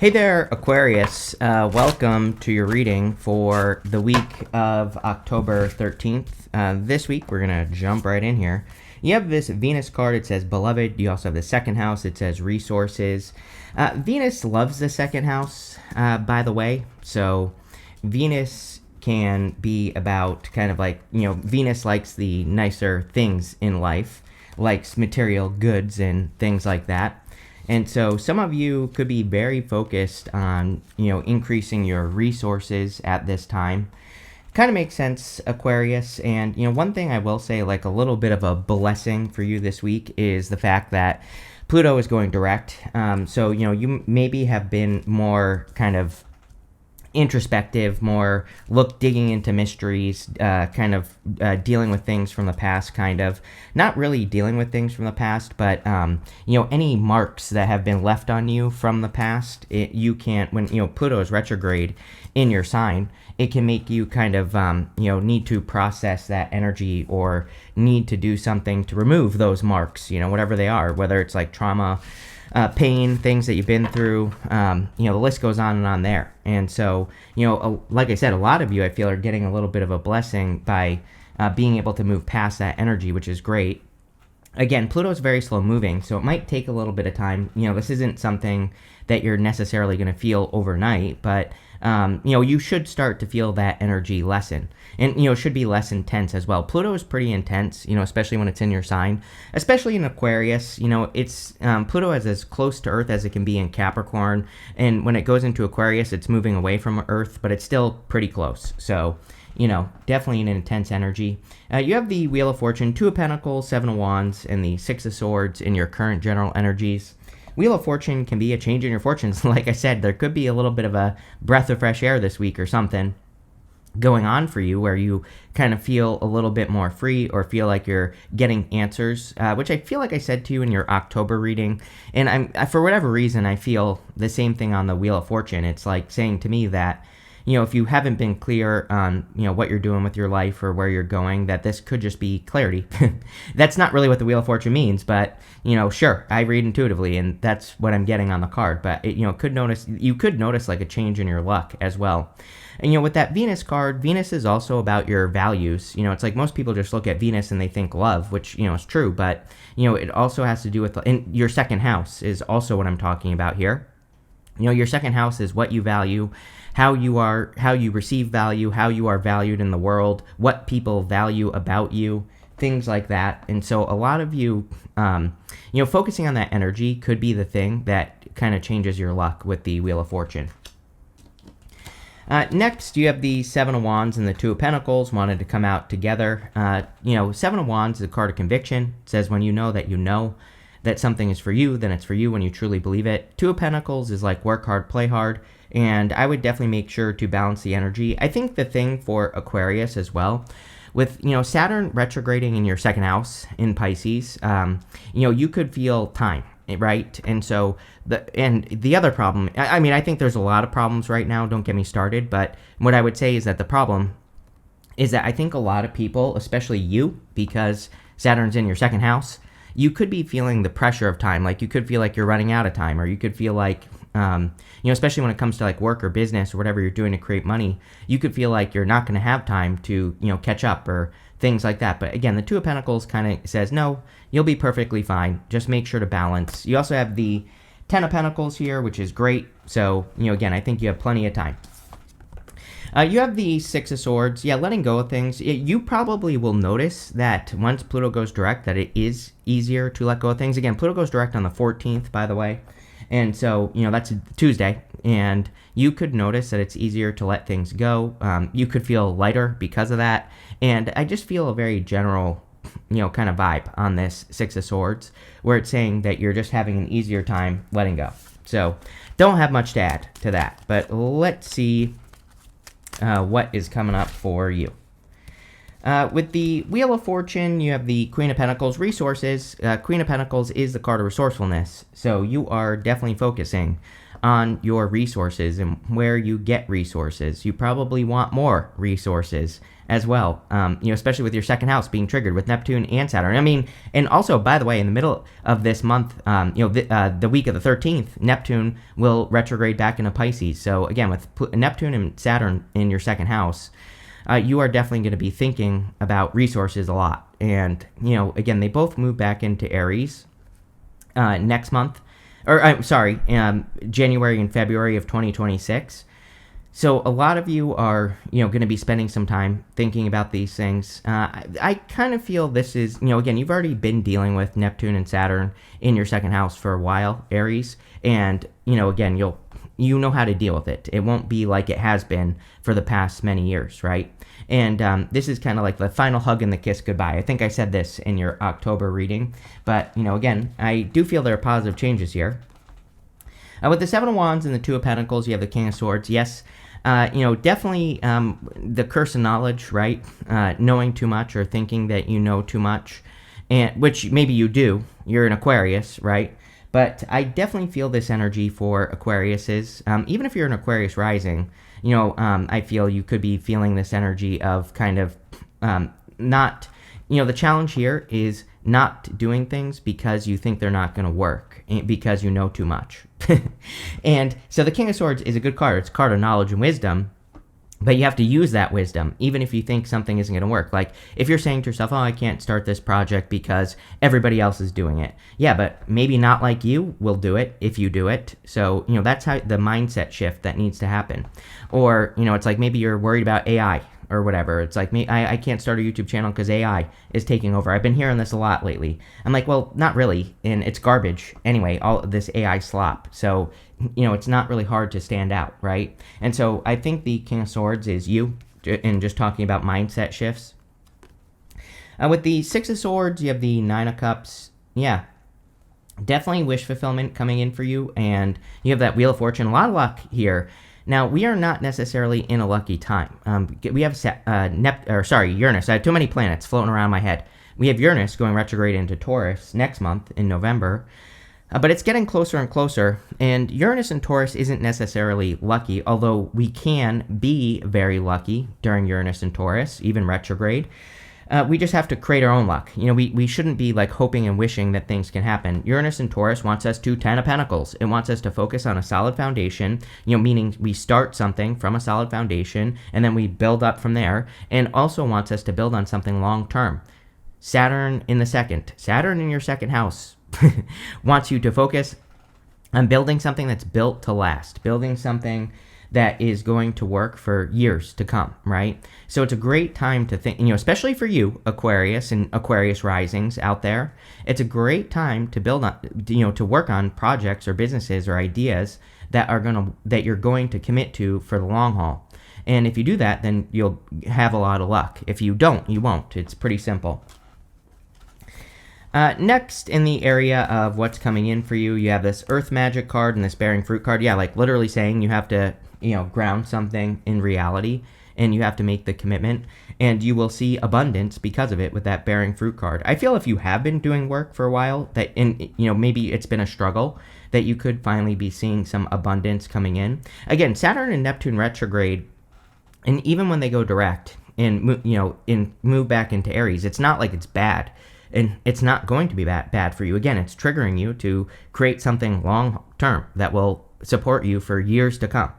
Hey there, Aquarius. Welcome to your reading for the week of October 13th. This week, we're going to jump right in here. You have this Venus card. It says Beloved. You also have the second house. It says Resources. Venus loves the second house, by the way. So Venus can be about kind of like, Venus likes the nicer things in life, likes material goods and things like that. And so some of you could be very focused on, increasing your resources at this time. Kind of makes sense, Aquarius. And, one thing I will say, like a little bit of a blessing for you this week is the fact that Pluto is going direct. So, you maybe have been more kind of introspective, more digging into mysteries, kind of dealing with things from the past, kind of not really dealing with things from the past, but any marks that have been left on you from the past, you can't, when Pluto is retrograde in your sign, it can make you kind of need to process that energy or need to do something to remove those marks, whatever they are, whether it's like trauma, pain, things that you've been through, the list goes on and on there. And so, like I said, a lot of you, I feel, are getting a little bit of a blessing by being able to move past that energy, which is great. Again, Pluto is very slow moving, so it might take a little bit of time. This isn't something that you're necessarily going to feel overnight, but you should start to feel that energy lessen. And, it should be less intense as well. Pluto is pretty intense, especially when it's in your sign, especially in Aquarius. It's Pluto is as close to Earth as it can be in Capricorn. And when it goes into Aquarius, it's moving away from Earth, but it's still pretty close. So, definitely an intense energy. You have the Wheel of Fortune, Two of Pentacles, Seven of Wands, and the Six of Swords in your current general energies. Wheel of Fortune can be a change in your fortunes. Like I said, there could be a little bit of a breath of fresh air this week or something going on for you where you kind of feel a little bit more free or feel like you're getting answers, which I feel like I said to you in your October reading. And for whatever reason, I feel the same thing on the Wheel of Fortune. It's like saying to me that, if you haven't been clear on, what you're doing with your life or where you're going, that this could just be clarity. That's not really what the Wheel of Fortune means, but, sure, I read intuitively, and that's what I'm getting on the card. But, you could notice like a change in your luck as well. And, with that Venus card, Venus is also about your values. It's like most people just look at Venus and they think love, which, is true. But, it also has to do with, and your second house is also what I'm talking about here. Your second house is what you value, how you receive value, how you are valued in the world, what people value about you, things like that. And so a lot of you, focusing on that energy could be the thing that kind of changes your luck with the Wheel of Fortune. Next, you have the Seven of Wands and the Two of Pentacles wanted to come out together. Seven of Wands is a card of conviction. It says when you know that something is for you, then it's for you when you truly believe it. Two of Pentacles is like work hard, play hard, and I would definitely make sure to balance the energy. I think the thing for Aquarius as well, with, Saturn retrograding in your second house in Pisces, you could feel time, right? And so, the other problem, I think there's a lot of problems right now, don't get me started, but what I would say is that the problem is that I think a lot of people, especially you, because Saturn's in your second house, you could be feeling the pressure of time. Like you could feel like you're running out of time, or you could feel like, especially when it comes to like work or business or whatever you're doing to create money, you could feel like you're not going to have time to, catch up or things like that. But again, the Two of Pentacles kind of says, no, you'll be perfectly fine. Just make sure to balance. You also have the Ten of Pentacles here, which is great. So, again, I think you have plenty of time. You have the Six of Swords. Yeah, letting go of things. You probably will notice that once Pluto goes direct, that it is easier to let go of things. Again, Pluto goes direct on the 14th, by the way. And so, that's Tuesday. And you could notice that it's easier to let things go. You could feel lighter because of that. And I just feel a very general, kind of vibe on this Six of Swords, where it's saying that you're just having an easier time letting go. So, don't have much to add to that. But let's see what is coming up for you. With the Wheel of Fortune, you have the Queen of Pentacles, resources. Queen of Pentacles is the card of resourcefulness, so you are definitely focusing on your resources and where you get resources. You probably want more resources as well, especially with your second house being triggered with Neptune and Saturn. I mean, and also, by the way, in the middle of this month, the week of the 13th, Neptune will retrograde back into Pisces. So again, with Neptune and Saturn in your second house, you are definitely going to be thinking about resources a lot. And, again, they both move back into Aries next month, or I'm sorry, January and February of 2026. So a lot of you are, going to be spending some time thinking about these things. I kind of feel this is, again, you've already been dealing with Neptune and Saturn in your second house for a while, Aries. And, again, you know how to deal with it. It won't be like it has been for the past many years, right? And this is kind of like the final hug and the kiss goodbye. I think I said this in your October reading. But, again, I do feel there are positive changes here. With the Seven of Wands and the Two of Pentacles, you have the King of Swords. Yes, definitely the curse of knowledge, right? Knowing too much or thinking that you know too much, and which maybe you do. You're an Aquarius, right? But I definitely feel this energy for Aquariuses. Even if you're an Aquarius rising, I feel you could be feeling this energy of kind of not, the challenge here is not doing things because you think they're not going to work, because you know too much. And so the King of Swords is a good card. It's a card of knowledge and wisdom, but you have to use that wisdom, even if you think something isn't going to work. Like, if you're saying to yourself, oh, I can't start this project because everybody else is doing it. Yeah, but maybe not like you will do it if you do it. So, that's how the mindset shift that needs to happen. Or, it's like maybe you're worried about AI or whatever. It's like, I can't start a YouTube channel because AI is taking over. I've been hearing this a lot lately. I'm like, well, not really. And it's garbage anyway, all this AI slop. So, it's not really hard to stand out, right? And so I think the King of Swords is you, and just talking about mindset shifts. With the Six of Swords, you have the Nine of Cups. Yeah, definitely wish fulfillment coming in for you. And you have that Wheel of Fortune, a lot of luck here. Now, we are not necessarily in a lucky time. We have Uranus. I have too many planets floating around my head. We have Uranus going retrograde into Taurus next month in November. But it's getting closer and closer, and Uranus and Taurus isn't necessarily lucky, although we can be very lucky during Uranus and Taurus, even retrograde. We just have to create our own luck. We shouldn't be like hoping and wishing that things can happen. Uranus and Taurus wants us to Ten of Pentacles. It wants us to focus on a solid foundation, meaning we start something from a solid foundation, and then we build up from there, and also wants us to build on something long term. Saturn in your second house. Wants you to focus on building something that's built to last, building something that is going to work for years to come, right? So it's a great time to think, especially for you, Aquarius and Aquarius risings out there, it's a great time to build on, to work on projects or businesses or ideas that you're going to commit to for the long haul. And if you do that, then you'll have a lot of luck. If you don't, you won't. It's pretty simple. Next, in the area of what's coming in for you, you have this Earth Magic card and this Bearing Fruit card. Yeah, like literally saying you have to, ground something in reality, and you have to make the commitment, and you will see abundance because of it with that Bearing Fruit card. I feel if you have been doing work for a while, that maybe it's been a struggle, that you could finally be seeing some abundance coming in. Again, Saturn and Neptune retrograde, and even when they go direct and move back into Aries, it's not like it's bad. And it's not going to be bad for you. Again, it's triggering you to create something long term that will support you for years to come.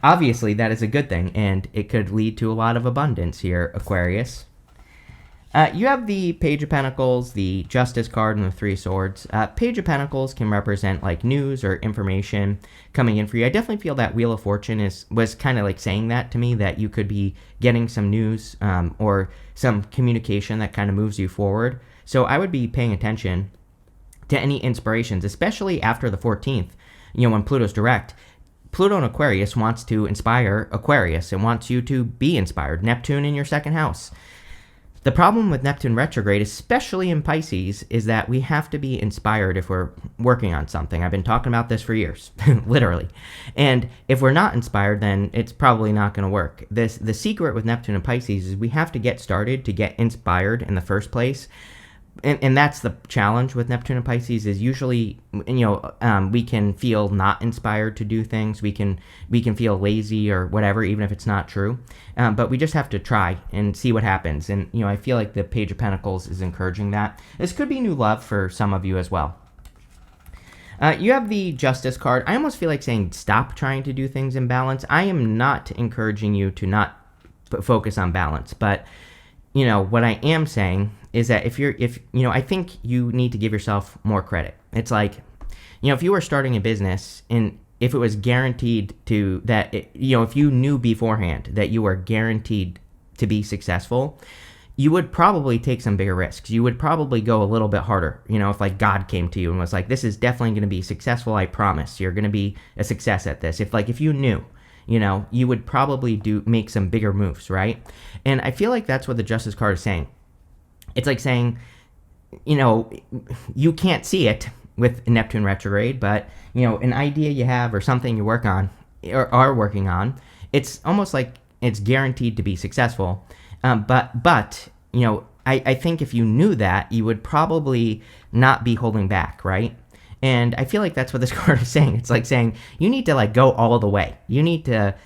Obviously, that is a good thing, and it could lead to a lot of abundance here, Aquarius. You have the Page of Pentacles, the Justice card, and the Three of Swords. Page of Pentacles can represent like news or information coming in for you. I definitely feel that Wheel of Fortune was kind of like saying that to me, that you could be getting some news or some communication that kind of moves you forward. So I would be paying attention to any inspirations, especially after the 14th, when Pluto's direct. Pluto in Aquarius wants to inspire Aquarius. It wants you to be inspired. Neptune in your second house. The problem with Neptune retrograde, especially in Pisces, is that we have to be inspired if we're working on something. I've been talking about this for years, literally. And if we're not inspired, then it's probably not going to work. The secret with Neptune and Pisces is we have to get started to get inspired in the first place. and that's the challenge with Neptune and Pisces is usually, we can feel not inspired to do things. We can feel lazy or whatever, even if it's not true. But we just have to try and see what happens. And, I feel like the Page of Pentacles is encouraging that. This could be new love for some of you as well. You have the Justice card. I almost feel like saying stop trying to do things in balance. I am not encouraging you to not focus on balance, but what I am saying is that I think you need to give yourself more credit. It's like, if you were starting a business and if it was guaranteed to that, if you knew beforehand that you were guaranteed to be successful, you would probably take some bigger risks. You would probably go a little bit harder. If like God came to you and was like, this is definitely going to be successful. I promise you're going to be a success at this. If you knew, you would probably make some bigger moves, right? And I feel like that's what the Justice card is saying. It's like saying, you can't see it with Neptune retrograde, but, an idea you have or something you work on or are working on, it's almost like it's guaranteed to be successful. But I think if you knew that, you would probably not be holding back, right? And I feel like that's what this card is saying. It's like saying you need to like go all the way. You need to,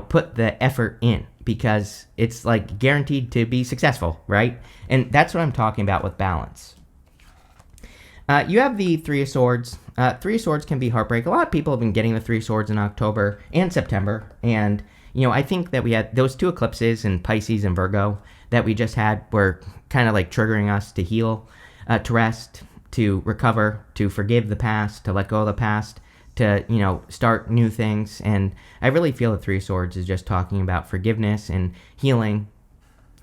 put the effort in because it's like guaranteed to be successful, right? And that's what I'm talking about with balance. You have the Three of Swords. Three of Swords can be heartbreak. A lot of people have been getting the Three of Swords in October and September. And, I think that we had those two eclipses in Pisces and Virgo that we just had were kind of like triggering us to heal, to rest, to recover, to forgive the past, to let go of the past, to, start new things. And I really feel the Three of Swords is just talking about forgiveness and healing,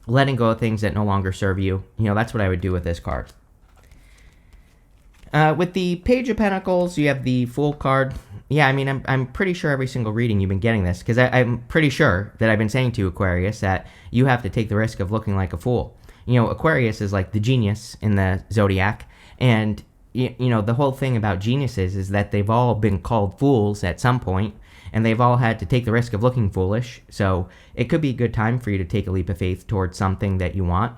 letting go of things that no longer serve you. That's what I would do with this card. With the Page of Pentacles, you have the Fool card. Yeah, I'm pretty sure every single reading you've been getting this, because I'm pretty sure that I've been saying to Aquarius that you have to take the risk of looking like a fool. Aquarius is like the genius in the zodiac, and the whole thing about geniuses is that they've all been called fools at some point, and they've all had to take the risk of looking foolish. So it could be a good time for you to take a leap of faith towards something that you want.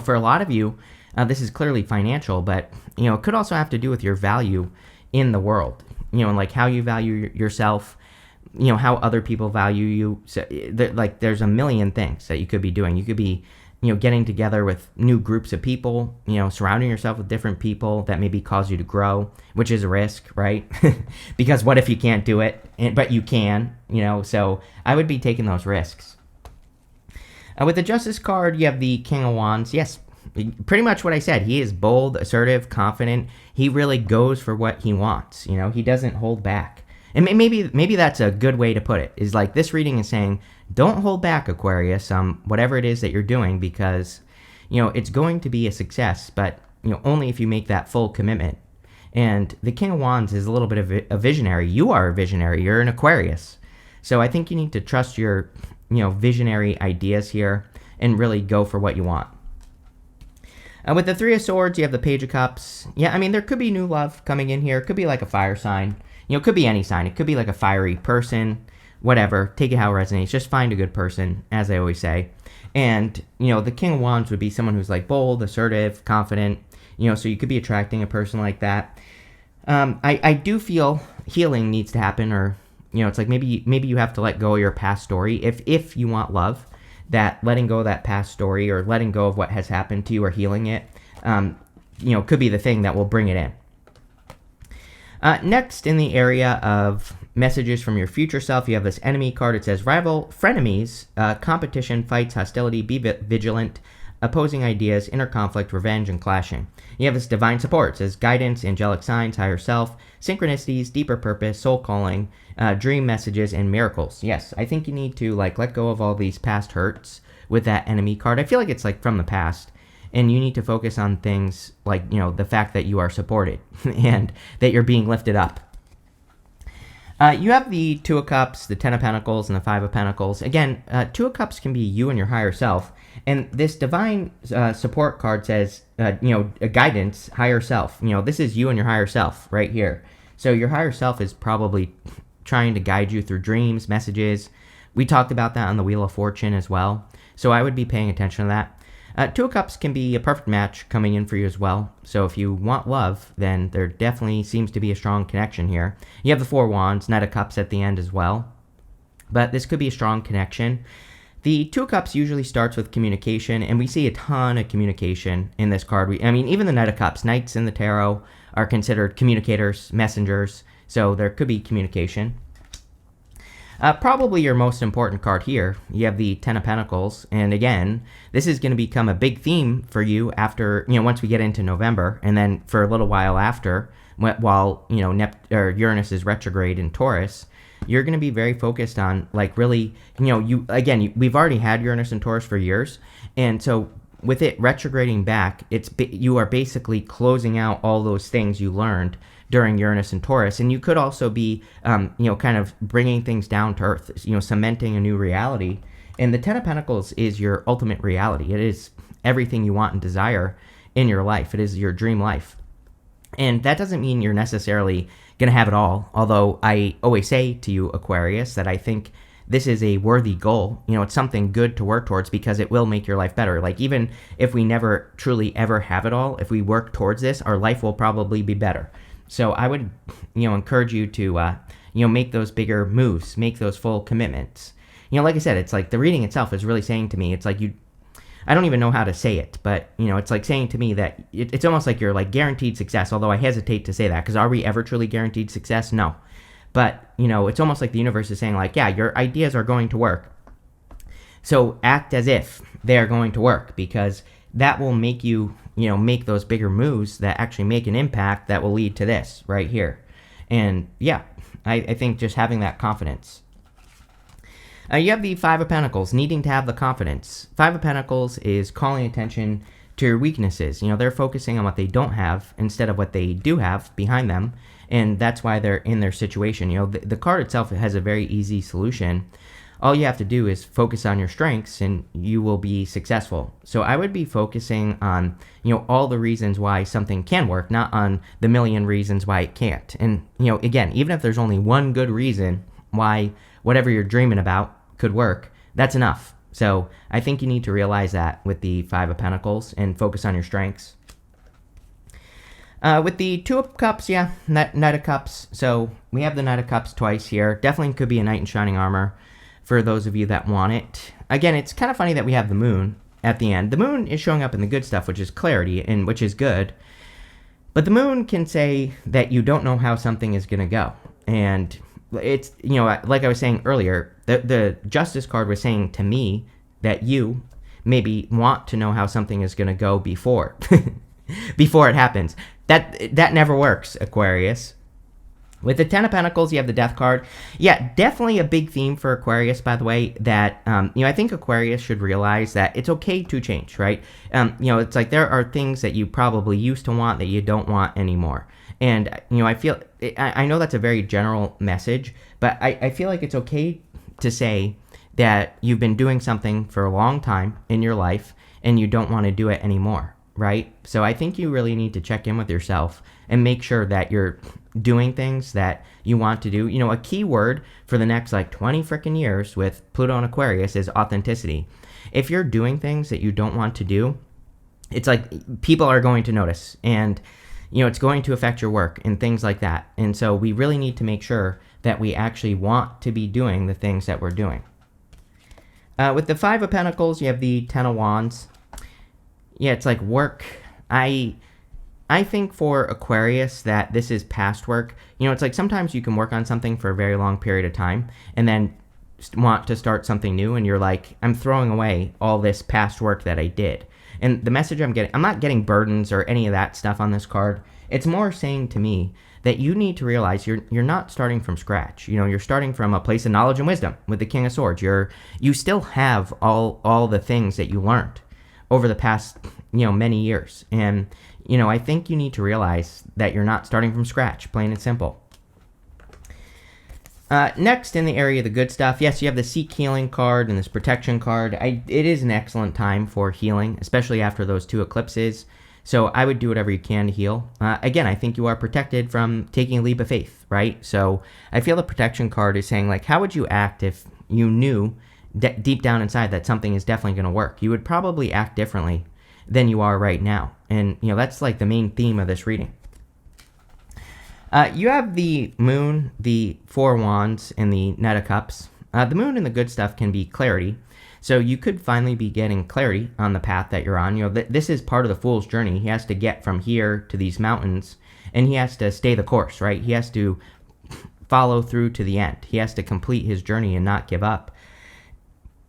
For a lot of you, this is clearly financial, but it could also have to do with your value in the world. And like how you value yourself, how other people value you. So, there's a million things that you could be doing. You could be, getting together with new groups of people, surrounding yourself with different people that maybe cause you to grow, which is a risk, right? Because what if you can't do it, but you can, so I would be taking those risks. With the Justice card, you have the King of Wands. Yes, pretty much what I said. He is bold, assertive, confident. He really goes for what he wants. He doesn't hold back. And maybe that's a good way to put it, is like this reading is saying, don't hold back, Aquarius, whatever it is that you're doing, because, it's going to be a success, but, only if you make that full commitment. And the King of Wands is a little bit of a visionary. You are a visionary. You're an Aquarius. So I think you need to trust your, visionary ideas here and really go for what you want. With the Three of Swords, you have the Page of Cups. Yeah, there could be new love coming in here. It could be like a fire sign. It could be any sign. It could be like a fiery person, whatever. Take it how it resonates. Just find a good person, as I always say. And, the King of Wands would be someone who's like bold, assertive, confident. So you could be attracting a person like that. I do feel healing needs to happen, or, it's like maybe you have to let go of your past story. If you want love, that letting go of that past story or letting go of what has happened to you or healing it, could be the thing that will bring it in. Next, in the area of messages from your future self, you have this Enemy card. It says, rival, frenemies, competition, fights, hostility, be vigilant, opposing ideas, inner conflict, revenge, and clashing. You have this Divine support. It says, guidance, angelic signs, higher self, synchronicities, deeper purpose, soul calling, dream messages, and miracles. Yes, I think you need to let go of all these past hurts with that Enemy card. I feel like it's from the past. And you need to focus on things like, the fact that you are supported and that you're being lifted up. You have the Two of Cups, the Ten of Pentacles, and the Five of Pentacles. Again, Two of Cups can be you and your higher self. And this Divine support card says, a guidance, higher self. This is you and your higher self right here. So your higher self is probably trying to guide you through dreams, messages. We talked about that on the Wheel of Fortune as well. So I would be paying attention to that. Two of Cups can be a perfect match coming in for you as well. So if you want love, then there definitely seems to be a strong connection here. You have the Four Wands, Knight of Cups at the end as well. But this could be a strong connection. The Two of Cups usually starts with communication, and we see a ton of communication in this card. Even the Knight of Cups, Knights in the tarot are considered communicators, messengers, so there could be communication. Probably your most important card here, you have the Ten of Pentacles, and again, this is going to become a big theme for you after, once we get into November, and then for a little while after, while, Uranus is retrograde in Taurus. You're going to be very focused on, really, we've already had Uranus and Taurus for years, and so with it retrograding back, you are basically closing out all those things you learned during Uranus and Taurus, and you could also be, kind of bringing things down to earth, cementing a new reality. And the Ten of Pentacles is your ultimate reality. It is everything you want and desire in your life. It is your dream life. And that doesn't mean you're necessarily going to have it all, although I always say to you, Aquarius, that I think this is a worthy goal. It's something good to work towards because it will make your life better. Even if we never truly ever have it all, if we work towards this, our life will probably be better. So I would, encourage you to, make those bigger moves, make those full commitments. Like I said, it's like the reading itself is really saying to me, it's like I don't even know how to say it, but, it's like saying to me that it's almost like you're guaranteed success, although I hesitate to say that, because are we ever truly guaranteed success? No. But, it's almost like the universe is saying yeah, your ideas are going to work. So act as if they're going to work, because that will make you, make those bigger moves that actually make an impact that will lead to this right here. And yeah, I think just having that confidence. You have the Five of Pentacles, needing to have the confidence. Five of Pentacles is calling attention to your weaknesses. They're focusing on what they don't have instead of what they do have behind them, and that's why they're in their situation. The card itself has a very easy solution. All you have to do is focus on your strengths, and you will be successful. So I would be focusing on, all the reasons why something can work, not on the million reasons why it can't. And, again, even if there's only one good reason why whatever you're dreaming about could work, that's enough. So I think you need to realize that with the Five of Pentacles and focus on your strengths. With the Two of Cups, Knight of Cups. So we have the Knight of Cups twice here. Definitely could be a Knight in Shining Armor for those of you that want it. Again, it's kind of funny that we have the Moon at the end. The Moon is showing up in the good stuff, which is clarity, and which is good. But the Moon can say that you don't know how something is going to go. And it's, like I was saying earlier, the Justice card was saying to me that you maybe want to know how something is going to go before it happens. That never works, Aquarius. With the Ten of Pentacles, you have the Death card. Yeah, definitely a big theme for Aquarius, by the way, that, I think Aquarius should realize that it's okay to change, right? It's like there are things that you probably used to want that you don't want anymore. And, I know that's a very general message, but I feel like it's okay to say that you've been doing something for a long time in your life and you don't want to do it anymore, right? So I think you really need to check in with yourself and make sure that you're doing things that you want to do. A key word for the next 20 freaking years with Pluto and Aquarius is authenticity. If you're doing things that you don't want to do, it's like people are going to notice, and it's going to affect your work and things like that. And so we really need to make sure that we actually want to be doing the things that we're doing. With the Five of Pentacles, you have the Ten of Wands. Yeah, it's like work. I think for Aquarius that this is past work. It's like sometimes you can work on something for a very long period of time and then want to start something new, and you're like, I'm throwing away all this past work that I did. And the message I'm not getting burdens or any of that stuff on this card. It's more saying to me that you need to realize you're not starting from scratch. You're starting from a place of knowledge and wisdom with the King of Swords. You still have all the things that you learned over the past, many years. And, I think you need to realize that you're not starting from scratch, plain and simple. Next, in the area of the good stuff, yes, you have the Seek Healing card and this Protection card. It is an excellent time for healing, especially after those two eclipses. So I would do whatever you can to heal. Again, I think you are protected from taking a leap of faith, right? So I feel the Protection card is saying, how would you act if you knew deep down inside that something is definitely going to work. You would probably act differently than you are right now. And, that's like the main theme of this reading. You have the Moon, the Four Wands, and the Knight of Cups. The Moon and the good stuff can be clarity. So you could finally be getting clarity on the path that you're on. This is part of the Fool's journey. He has to get from here to these mountains, and he has to stay the course, right? He has to follow through to the end. He has to complete his journey and not give up.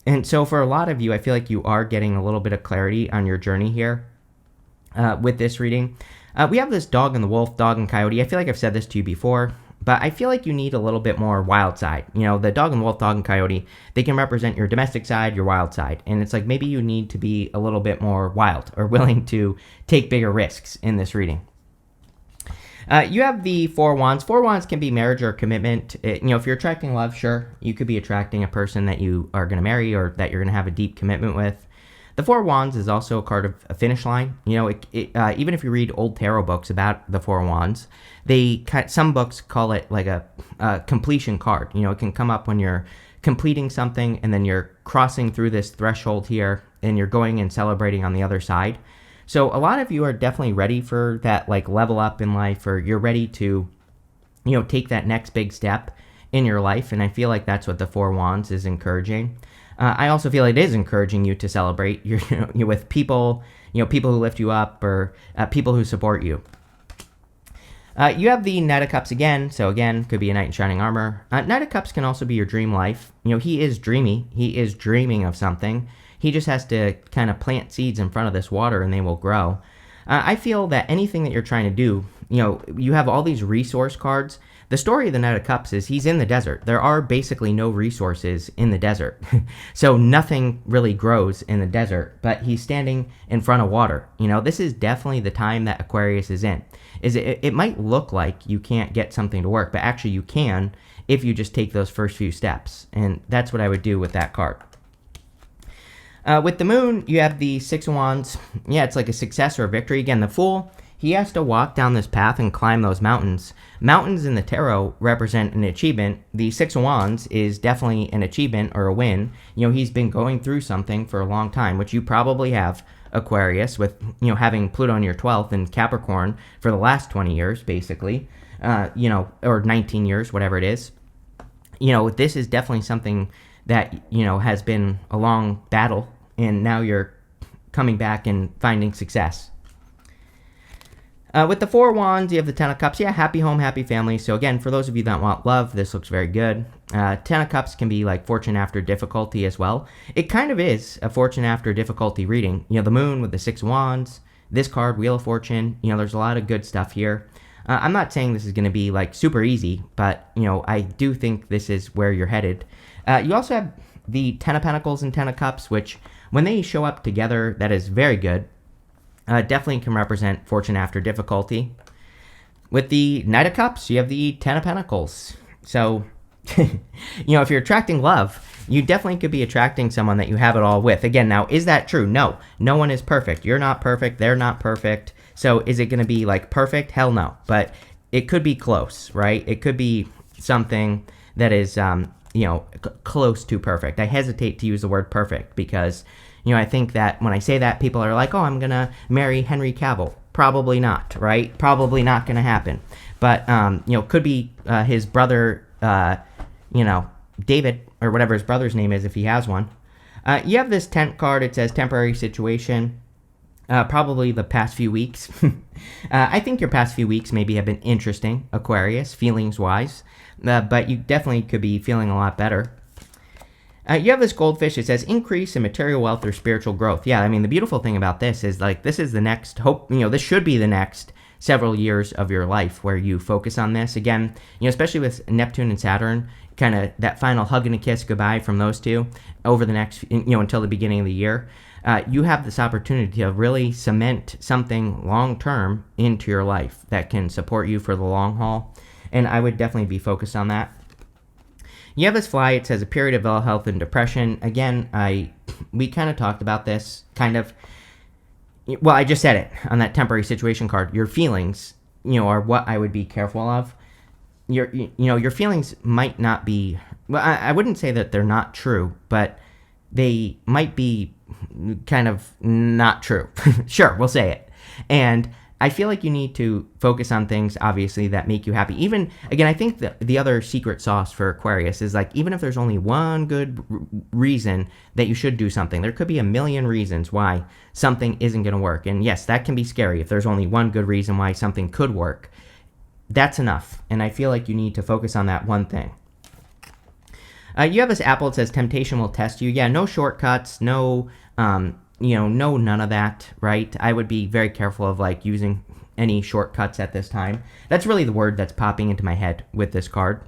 And so for a lot of you, I feel like you are getting a little bit of clarity on your journey here with this reading. We have this dog and the wolf, dog and coyote. I feel like I've said this to you before, but I feel like you need a little bit more wild side. The dog and wolf, dog and coyote, they can represent your domestic side, your wild side. And it's like maybe you need to be a little bit more wild or willing to take bigger risks in this reading. You have the Four Wands. Four Wands can be marriage or commitment. If you're attracting love, sure, you could be attracting a person that you are going to marry or that you're going to have a deep commitment with. The Four Wands is also a card of a finish line. Even if you read old tarot books about the Four Wands, some books call it like a completion card. It can come up when you're completing something and then you're crossing through this threshold here and you're going and celebrating on the other side. So a lot of you are definitely ready for that like level up in life, or you're ready to, take that next big step in your life. And I feel like that's what the Four Wands is encouraging. I also feel it is encouraging you to celebrate you're with people, people who lift you up, or people who support you. You have the Knight of Cups again. So again, could be a knight in shining armor. Knight of Cups can also be your dream life. He is dreamy. He is dreaming of something. He just has to kind of plant seeds in front of this water and they will grow. I feel that anything that you're trying to do, you have all these resource cards. The story of the Knight of Cups is he's in the desert. There are basically no resources in the desert. So nothing really grows in the desert, but he's standing in front of water. This is definitely the time that Aquarius is in. It might look like you can't get something to work, but actually you can if you just take those first few steps. And that's what I would do with that card. With the Moon, you have the Six of Wands. Yeah, it's like a success or a victory. Again, the Fool, he has to walk down this path and climb those mountains. Mountains in the tarot represent an achievement. The Six of Wands is definitely an achievement or a win. He's been going through something for a long time, which you probably have, Aquarius, with, having Pluto in your 12th and Capricorn for the last 20 years, basically, or 19 years, whatever it is. This is definitely something that, has been a long battle, and now you're coming back and finding success. With the Four Wands, you have the Ten of Cups. Yeah, happy home, happy family. So again, for those of you that want love, this looks very good. Ten of Cups can be like fortune after difficulty as well. It kind of is a fortune after difficulty reading. The Moon with the Six of Wands, this card, Wheel of Fortune. There's a lot of good stuff here. I'm not saying this is going to be like super easy, but I do think this is where you're headed. You also have the Ten of Pentacles and Ten of Cups, which when they show up together, that is very good. Definitely can represent fortune after difficulty. With the Knight of Cups, you have the Ten of Pentacles. So, if you're attracting love, you definitely could be attracting someone that you have it all with. Again, now, is that true? No. No one is perfect. You're not perfect. They're not perfect. So, is it going to be like perfect? Hell no. But it could be close, right? It could be something that is, close to perfect. I hesitate to use the word perfect because, I think that when I say that, people are like, oh, I'm going to marry Henry Cavill. Probably not, right? Probably not going to happen. But, could be his brother, David, or whatever his brother's name is if he has one. You have this tent card. It says temporary situation. Probably the past few weeks. I think your past few weeks maybe have been interesting, Aquarius, feelings-wise. But you definitely could be feeling a lot better. You have this goldfish. It says increase in material wealth or spiritual growth. Yeah, I mean, the beautiful thing about this is like this is the next hope. This should be the next several years of your life where you focus on this. Again, especially with Neptune and Saturn, kind of that final hug and a kiss goodbye from those two over the next, until the beginning of the year. You have this opportunity to really cement something long-term into your life that can support you for the long haul. And I would definitely be focused on that. You have this fly. It says a period of ill health and depression. Again, we kind of talked about this, kind of. Well, I just said it on that temporary situation card. Your feelings, are what I would be careful of. Your feelings might not be. Well, I wouldn't say that they're not true, but they might be kind of not true. Sure, we'll say it. And I feel like you need to focus on things, obviously, that make you happy. Even, again, I think the other secret sauce for Aquarius is like, even if there's only one good reason that you should do something, there could be a million reasons why something isn't going to work. And yes, that can be scary if there's only one good reason why something could work. That's enough. And I feel like you need to focus on that one thing. You have this apple that says temptation will test you. Yeah, no shortcuts, no, no none of that, right? I would be very careful of like using any shortcuts at this time. That's really the word that's popping into my head with this card.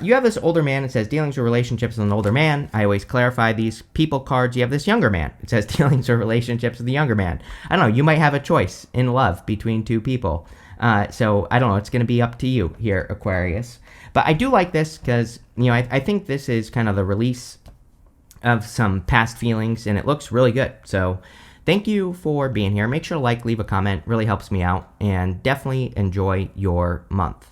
You have this older man. It says dealings or relationships with an older man. I always clarify these people cards. You have this younger man. It says dealings or relationships with the younger man. I don't know. You might have a choice in love between two people. So I don't know. It's going to be up to you here, Aquarius. But I do like this because, I think this is kind of the release of some past feelings, and it looks really good. So thank you for being here. Make sure to leave a comment. Really helps me out, and definitely enjoy your month.